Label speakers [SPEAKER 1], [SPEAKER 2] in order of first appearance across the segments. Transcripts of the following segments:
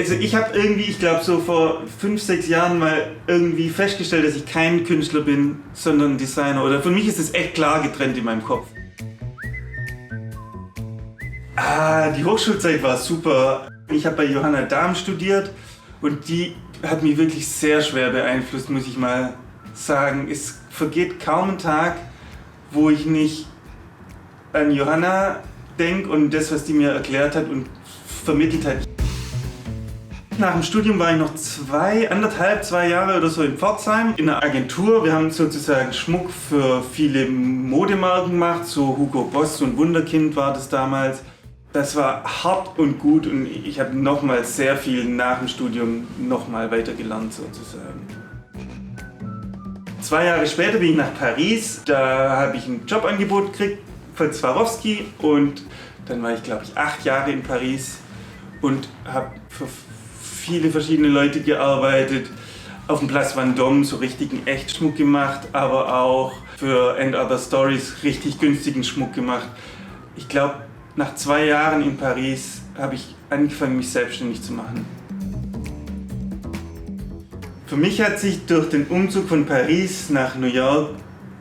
[SPEAKER 1] Also ich habe irgendwie, ich glaube so vor 5, 6 Jahren mal irgendwie festgestellt, dass ich kein Künstler bin, sondern Designer. Oder für mich ist es echt klar getrennt in meinem Kopf. Die Hochschulzeit war super. Ich habe bei Johanna Dahm studiert und die hat mich wirklich sehr schwer beeinflusst, muss ich mal sagen. Es vergeht kaum ein Tag, wo ich nicht an Johanna denke und das, was die mir erklärt hat und vermittelt hat. Nach dem Studium war ich noch 2 Jahre oder so in Pforzheim in einer Agentur. Wir haben sozusagen Schmuck für viele Modemarken gemacht, so Hugo Boss und Wunderkind war das damals. Das war hart und gut und ich habe nochmal sehr viel nach dem Studium nochmal weitergelernt sozusagen. 2 Jahre später bin ich nach Paris, da habe ich ein Jobangebot gekriegt von Swarovski und dann war ich, glaube ich, 8 Jahre in Paris und habe für viele verschiedene Leute gearbeitet. Auf dem Place Vendôme so richtigen Echtschmuck gemacht, aber auch für And Other Stories richtig günstigen Schmuck gemacht. Ich glaube, nach 2 Jahren in Paris habe ich angefangen, mich selbstständig zu machen. Für mich hat sich durch den Umzug von Paris nach New York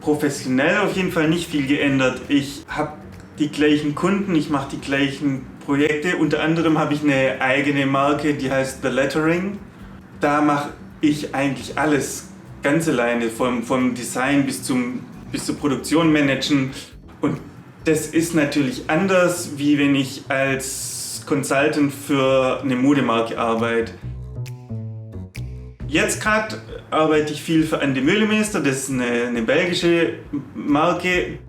[SPEAKER 1] professionell auf jeden Fall nicht viel geändert. Ich habe die gleichen Kunden, ich mache die gleichen Projekte. Unter anderem habe ich eine eigene Marke, die heißt The Lettering. Da mache ich eigentlich alles ganz alleine, vom Design bis zur Produktion managen. Und das ist natürlich anders, wie wenn ich als Consultant für eine Modemarke arbeite. Jetzt gerade arbeite ich viel für Andy Meulemeister, das ist eine belgische Marke.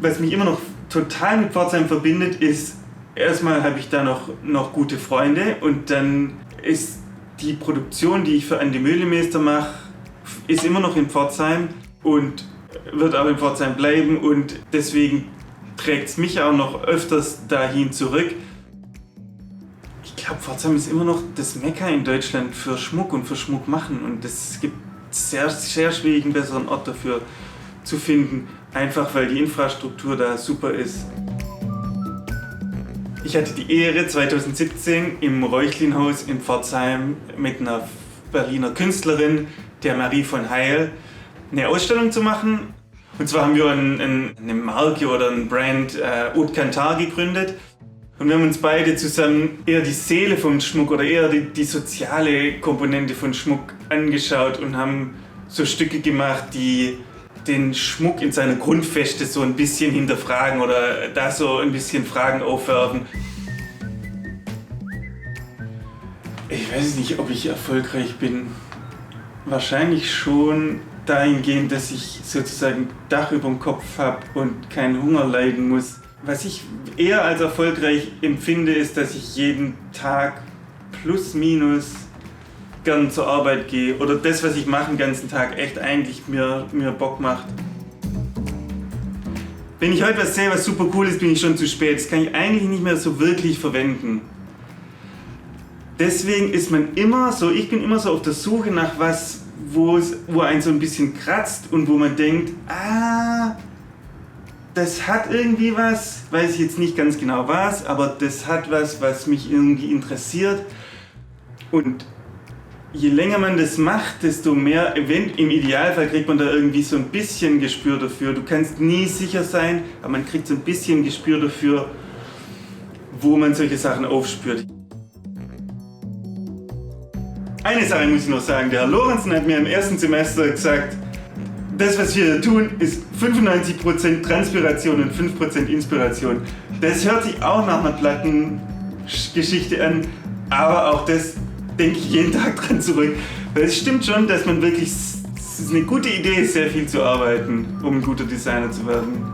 [SPEAKER 1] Was mich immer noch total mit Pforzheim verbindet, ist, erstmal habe ich da noch gute Freunde und dann ist die Produktion, die ich für Andy Meulemeister mache, ist immer noch in Pforzheim und wird auch in Pforzheim bleiben und deswegen trägt es mich auch noch öfters dahin zurück. Ich glaube, Pforzheim ist immer noch das Mekka in Deutschland für Schmuck und für Schmuck machen und es gibt sehr, sehr schwierig einen besseren Ort dafür zu finden, einfach weil die Infrastruktur da super ist. Ich hatte die Ehre, 2017 im Reuchlin-Haus in Pforzheim mit einer Berliner Künstlerin, der Marie von Heil, eine Ausstellung zu machen. Und zwar haben wir eine Marke oder ein Brand Haute Cantar gegründet. Und wir haben uns beide zusammen eher die Seele vom Schmuck oder eher die soziale Komponente von Schmuck angeschaut und haben so Stücke gemacht, die den Schmuck in seiner Grundfeste so ein bisschen hinterfragen oder da so ein bisschen Fragen aufwerfen. Ich weiß nicht, ob ich erfolgreich bin. Wahrscheinlich schon dahingehend, dass ich sozusagen Dach über dem Kopf habe und keinen Hunger leiden muss. Was ich eher als erfolgreich empfinde, ist, dass ich jeden Tag plus minus gern zur Arbeit gehe oder das, was ich mache den ganzen Tag, echt eigentlich mir Bock macht. Wenn ich heute was sehe, was super cool ist, bin ich schon zu spät. Das kann ich eigentlich nicht mehr so wirklich verwenden. Deswegen ist man immer so, ich bin immer so auf der Suche nach was, wo einen so ein bisschen kratzt und wo man denkt, das hat irgendwie was, weiß ich jetzt nicht ganz genau was, aber das hat was mich irgendwie interessiert. Und je länger man das macht, desto mehr, im Idealfall kriegt man da irgendwie so ein bisschen Gespür dafür. Du kannst nie sicher sein, aber man kriegt so ein bisschen Gespür dafür, wo man solche Sachen aufspürt. Eine Sache muss ich noch sagen, der Herr Lorenzen hat mir im ersten Semester gesagt, das, was wir tun, ist 95% Transpiration und 5% Inspiration. Das hört sich auch nach einer Plattengeschichte an, aber auch das denke ich jeden Tag dran zurück. Weil es stimmt schon, dass man wirklich, es ist eine gute Idee ist, sehr viel zu arbeiten, um ein guter Designer zu werden.